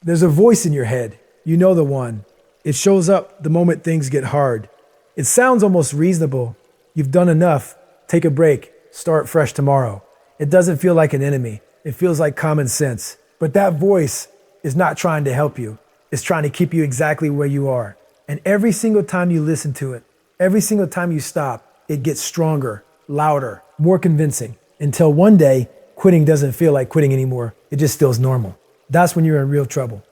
There's a voice in your head. You know the one. It shows up the moment things get hard. It sounds almost reasonable. You've done enough. Take a break. Start fresh tomorrow. It doesn't feel like an enemy. It feels like common sense. But that voice is not trying to help you. It's trying to keep you exactly where you are. And every single time you listen to it, every single time you stop, it gets stronger, louder, more convincing, until one day, quitting doesn't feel like quitting anymore. It just feels normal. That's when you're in real trouble.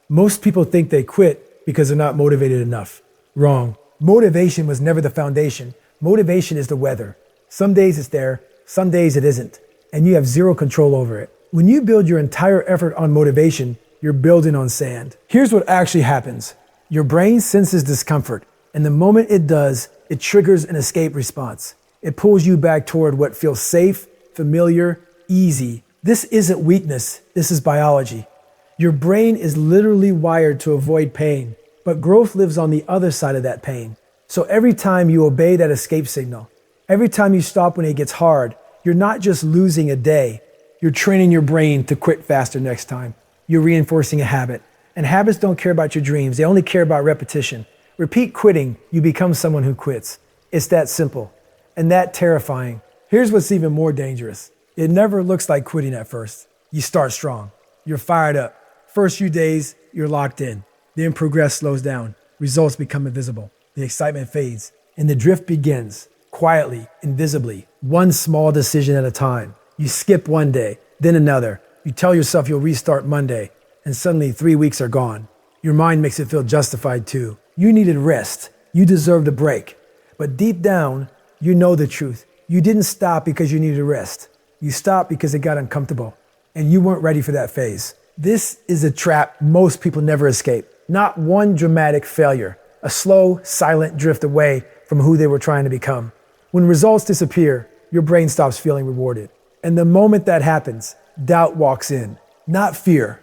Most people think they quit because they're not motivated enough. Wrong. Motivation was never the foundation. Motivation is the weather. Some days it's there, some days it isn't, and you have zero control over it. When you build your entire effort on motivation, you're building on sand. Here's what actually happens. Your brain senses discomfort, and the moment it does, it triggers an escape response. It pulls you back toward what feels safe, familiar, easy. This isn't weakness, this is biology. Your brain is literally wired to avoid pain, but growth lives on the other side of that pain. So every time you obey that escape signal, every time you stop when it gets hard, you're not just losing a day, you're training your brain to quit faster next time. You're reinforcing a habit. And habits don't care about your dreams, they only care about repetition. Repeat quitting, you become someone who quits. It's that simple and that terrifying. Here's what's even more dangerous. It never looks like quitting at first. You start strong. You're fired up. First few days, you're locked in. Then progress slows down. Results become invisible. The excitement fades. And the drift begins, quietly, invisibly, one small decision at a time. You skip one day, then another. You tell yourself you'll restart Monday, and suddenly 3 weeks are gone. Your mind makes it feel justified too. You needed rest. You deserved a break. But deep down, you know the truth. You didn't stop because you needed rest. You stopped because it got uncomfortable, and you weren't ready for that phase. This is a trap most people never escape. Not one dramatic failure, a slow, silent drift away from who they were trying to become. When results disappear, your brain stops feeling rewarded. And the moment that happens, doubt walks in. Not fear,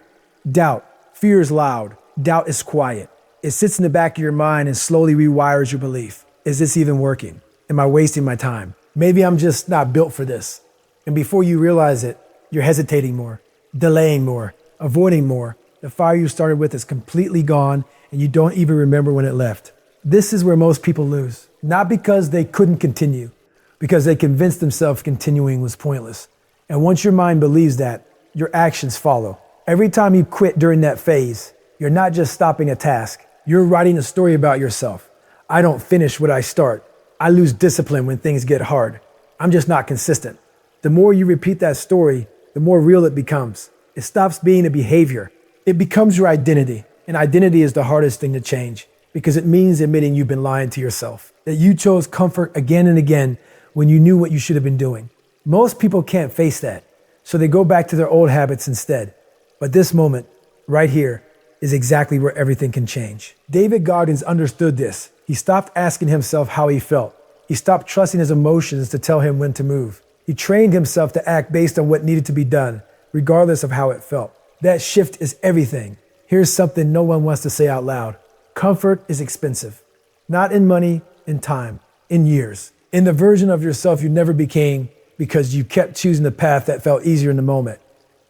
doubt. Fear is loud. Doubt is quiet. It sits in the back of your mind and slowly rewires your belief. Is this even working? Am I wasting my time? Maybe I'm just not built for this. And before you realize it, you're hesitating more, delaying more, avoiding more. The fire you started with is completely gone, and you don't even remember when it left. This is where most people lose. Not because they couldn't continue, because they convinced themselves continuing was pointless. And once your mind believes that, your actions follow. Every time you quit during that phase, you're not just stopping a task. You're writing a story about yourself. I don't finish what I start. I lose discipline when things get hard. I'm just not consistent. The more you repeat that story, the more real it becomes. It stops being a behavior. It becomes your identity. And identity is the hardest thing to change because it means admitting you've been lying to yourself, that you chose comfort again and again when you knew what you should have been doing. Most people can't face that, so they go back to their old habits instead. But this moment, right here, is exactly where everything can change. David Goggins understood this. He stopped asking himself how he felt. He stopped trusting his emotions to tell him when to move. He trained himself to act based on what needed to be done, regardless of how it felt. That shift is everything. Here's something no one wants to say out loud. Comfort is expensive. Not in money, in time, in years. In the version of yourself you never became because you kept choosing the path that felt easier in the moment.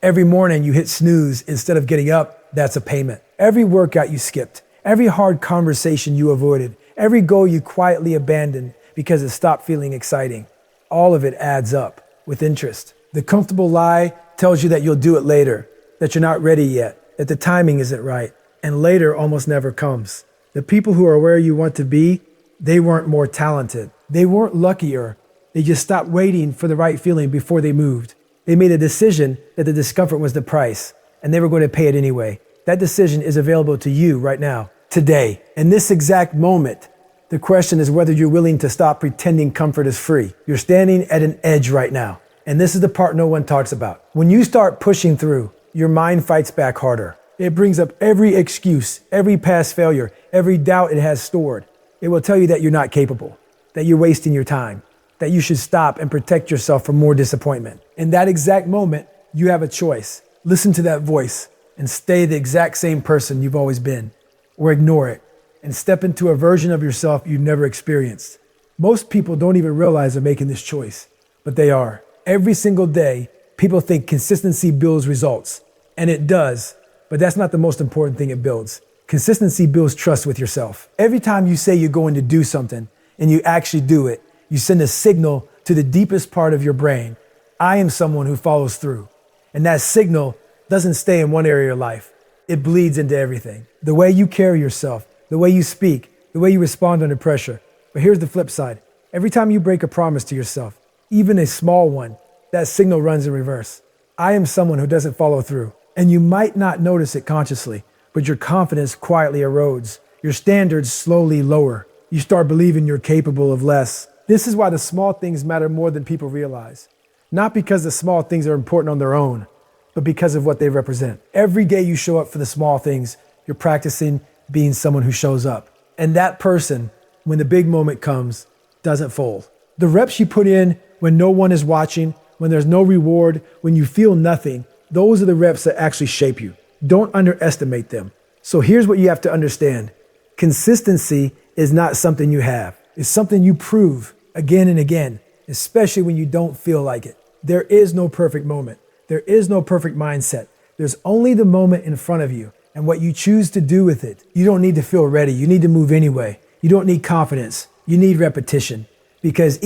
Every morning you hit snooze instead of getting up, that's a payment. Every workout you skipped, every hard conversation you avoided, every goal you quietly abandoned because it stopped feeling exciting. All of it adds up with interest. The comfortable lie tells you that you'll do it later, that you're not ready yet, that the timing isn't right, and later almost never comes. The people who are where you want to be, they weren't more talented. They weren't luckier. They just stopped waiting for the right feeling before they moved. They made a decision that the discomfort was the price, and they were going to pay it anyway. That decision is available to you right now, today, in this exact moment. The question is whether you're willing to stop pretending comfort is free. You're standing at an edge right now, and this is the part no one talks about. When you start pushing through, your mind fights back harder. It brings up every excuse, every past failure, every doubt it has stored. It will tell you that you're not capable, that you're wasting your time, that you should stop and protect yourself from more disappointment. In that exact moment, you have a choice. Listen to that voice and stay the exact same person you've always been, or ignore it and step into a version of yourself you've never experienced. Most people don't even realize they're making this choice, but they are. Every single day, people think consistency builds results, and it does, but that's not the most important thing it builds. Consistency builds trust with yourself. Every time you say you're going to do something and you actually do it, you send a signal to the deepest part of your brain. I am someone who follows through. And that signal doesn't stay in one area of your life. It bleeds into everything. The way you carry yourself, the way you speak, the way you respond under pressure. But here's the flip side. Every time you break a promise to yourself, even a small one, that signal runs in reverse. I am someone who doesn't follow through. And you might not notice it consciously, but your confidence quietly erodes. Your standards slowly lower. You start believing you're capable of less. This is why the small things matter more than people realize. Not because the small things are important on their own, but because of what they represent. Every day you show up for the small things, you're practicing being someone who shows up. And that person, when the big moment comes, doesn't fold. The reps you put in when no one is watching, when there's no reward, when you feel nothing, those are the reps that actually shape you. Don't underestimate them. So here's what you have to understand. Consistency is not something you have. It's something you prove again and again, especially when you don't feel like it. There is no perfect moment. There is no perfect mindset. There's only the moment in front of you and what you choose to do with it. You don't need to feel ready. You need to move anyway. You don't need confidence. You need repetition. Because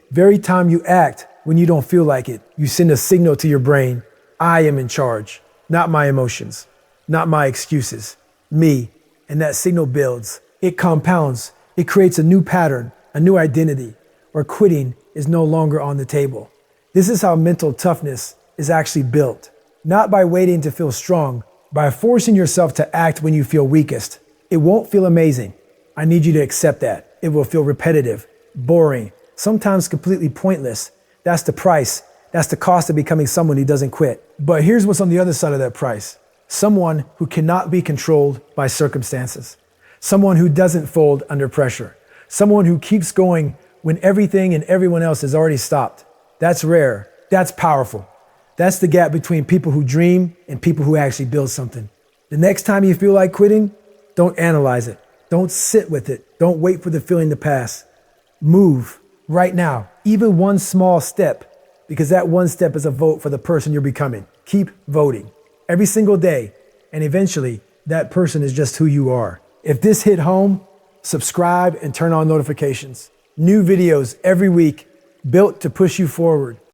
very time you act when you don't feel like it, you send a signal to your brain. I am in charge, not my emotions, not my excuses, me. And that signal builds. It compounds. It creates a new pattern, a new identity, where quitting is no longer on the table. This is how mental toughness is actually built. Not by waiting to feel strong, by forcing yourself to act when you feel weakest. It won't feel amazing. I need you to accept that. It will feel repetitive, boring, sometimes completely pointless. That's the price. That's the cost of becoming someone who doesn't quit. But here's what's on the other side of that price. Someone who cannot be controlled by circumstances. Someone who doesn't fold under pressure. Someone who keeps going when everything and everyone else has already stopped. That's rare. That's powerful. That's the gap between people who dream and people who actually build something. The next time you feel like quitting, don't analyze it. Don't sit with it. Don't wait for the feeling to pass. Move right now, even one small step, because that one step is a vote for the person you're becoming. Keep voting every single day, and eventually that person is just who you are. If this hit home, subscribe and turn on notifications. New videos every week built to push you forward.